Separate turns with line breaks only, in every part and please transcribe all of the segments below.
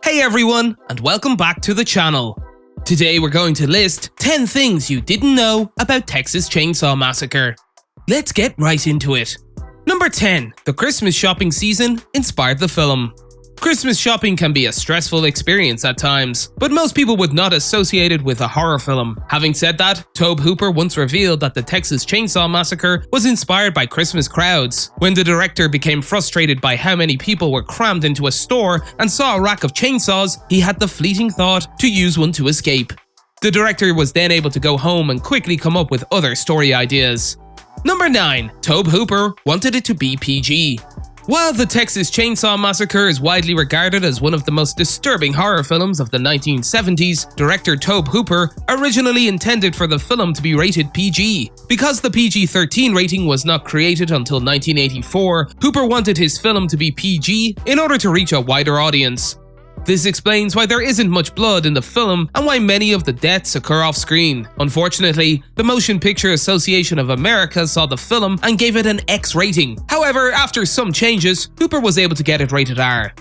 Hey everyone, and welcome back to the channel. Today we're going to list 10 things you didn't know about Texas Chainsaw Massacre. Let's get right into it. Number 10. The Christmas shopping season inspired the film. Christmas shopping can be a stressful experience at times, but most people would not associate it with a horror film. Having said that, Tobe Hooper once revealed that the Texas Chainsaw Massacre was inspired by Christmas crowds. When the director became frustrated by how many people were crammed into a store and saw a rack of chainsaws, he had the fleeting thought to use one to escape. The director was then able to go home and quickly come up with other story ideas. Number 9. Tobe Hooper wanted it to be PG. While the Texas Chainsaw Massacre is widely regarded as one of the most disturbing horror films of the 1970s, director Tobe Hooper originally intended for the film to be rated PG. Because the PG-13 rating was not created until 1984, Hooper wanted his film to be PG in order to reach a wider audience. This explains why there isn't much blood in the film and why many of the deaths occur off-screen. Unfortunately, the Motion Picture Association of America saw the film and gave it an X rating. However, after some changes, Hooper was able to get it rated R.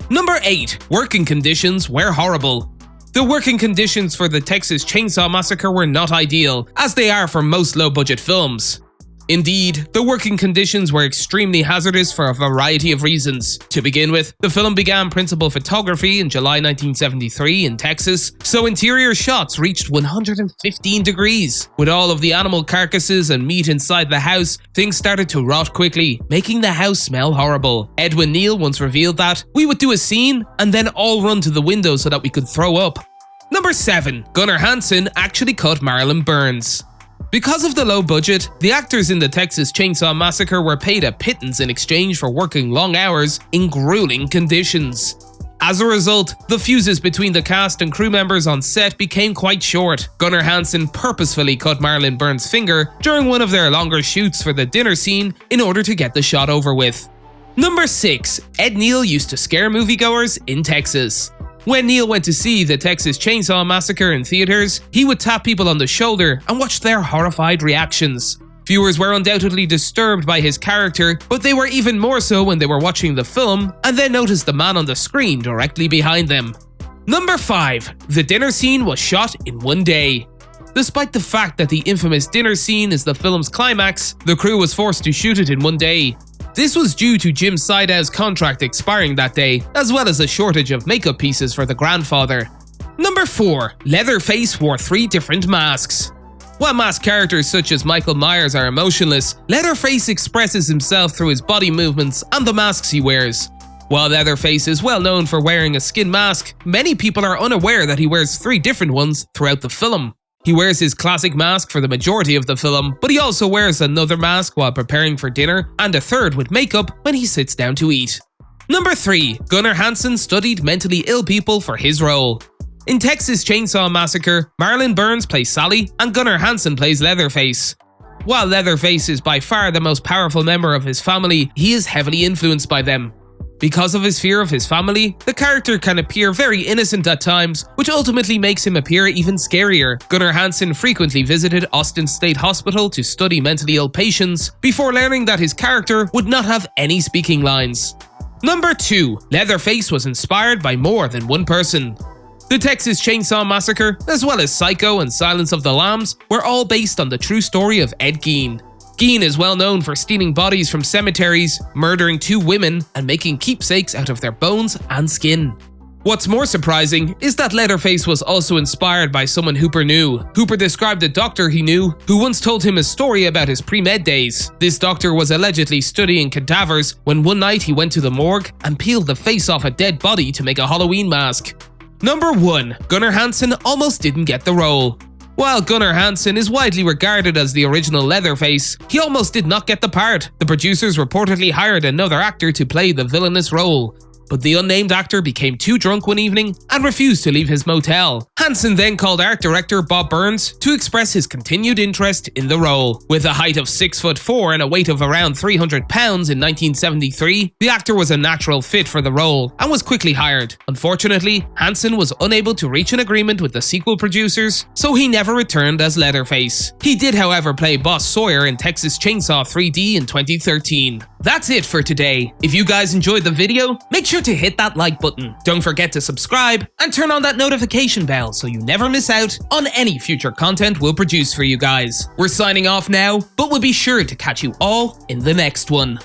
Number 8. Working conditions were horrible. The working conditions for the Texas Chainsaw Massacre were not ideal, as they are for most low-budget films. Indeed, the working conditions were extremely hazardous for a variety of reasons. To begin with, the film began principal photography in July 1973 in Texas, so interior shots reached 115 degrees. With all of the animal carcasses and meat inside the house, things started to rot quickly, making the house smell horrible. Edwin Neal once revealed that, "We would do a scene and then all run to the window so that we could throw up." Number 7. Gunnar Hansen actually cut Marilyn Burns. Because of the low budget, the actors in the Texas Chainsaw Massacre were paid a pittance in exchange for working long hours in grueling conditions. As a result, the fuses between the cast and crew members on set became quite short. Gunnar Hansen purposefully cut Marilyn Burns' finger during one of their longer shoots for the dinner scene in order to get the shot over with. Number 6. Ed Neal used to scare moviegoers in Texas. When Neal went to see the Texas Chainsaw Massacre in theaters, he would tap people on the shoulder and watch their horrified reactions. Viewers were undoubtedly disturbed by his character, but they were even more so when they were watching the film and then noticed the man on the screen directly behind them. Number 5. The dinner scene was shot in one day. Despite the fact that the infamous dinner scene is the film's climax, the crew was forced to shoot it in one day. This was due to Jim Sidow's contract expiring that day, as well as a shortage of makeup pieces for the grandfather. Number 4. Leatherface wore 3 different masks. While masked characters such as Michael Myers are emotionless, Leatherface expresses himself through his body movements and the masks he wears. While Leatherface is well known for wearing a skin mask, many people are unaware that he wears 3 different ones throughout the film. He wears his classic mask for the majority of the film, but he also wears another mask while preparing for dinner and a third with makeup when he sits down to eat. Number 3. Gunnar Hansen studied mentally ill people for his role. In Texas Chainsaw Massacre, Marilyn Burns plays Sally and Gunnar Hansen plays Leatherface. While Leatherface is by far the most powerful member of his family, he is heavily influenced by them. Because of his fear of his family, the character can appear very innocent at times, which ultimately makes him appear even scarier. Gunnar Hansen frequently visited Austin State Hospital to study mentally ill patients, before learning that his character would not have any speaking lines. Number 2. Leatherface was inspired by more than one person. The Texas Chainsaw Massacre, as well as Psycho and Silence of the Lambs, were all based on the true story of Ed Gein. Gein is well known for stealing bodies from cemeteries, murdering 2 women, and making keepsakes out of their bones and skin. What's more surprising is that Leatherface was also inspired by someone Hooper knew. Hooper described a doctor he knew who once told him a story about his pre-med days. This doctor was allegedly studying cadavers when one night he went to the morgue and peeled the face off a dead body to make a Halloween mask. Number 1. Gunnar Hansen almost didn't get the role. While Gunnar Hansen is widely regarded as the original Leatherface, he almost did not get the part. The producers reportedly hired another actor to play the villainous role, but the unnamed actor became too drunk one evening and refused to leave his motel. Hansen then called art director Bob Burns to express his continued interest in the role. With a height of 6'4" and a weight of around 300 pounds in 1973, the actor was a natural fit for the role and was quickly hired. Unfortunately, Hansen was unable to reach an agreement with the sequel producers, so he never returned as Leatherface. He did, however, play Boss Sawyer in Texas Chainsaw 3D in 2013. That's it for today. If you guys enjoyed the video, make sure to hit that like button. Don't forget to subscribe and turn on that notification bell so you never miss out on any future content we'll produce for you guys. We're signing off now, but we'll be sure to catch you all in the next one.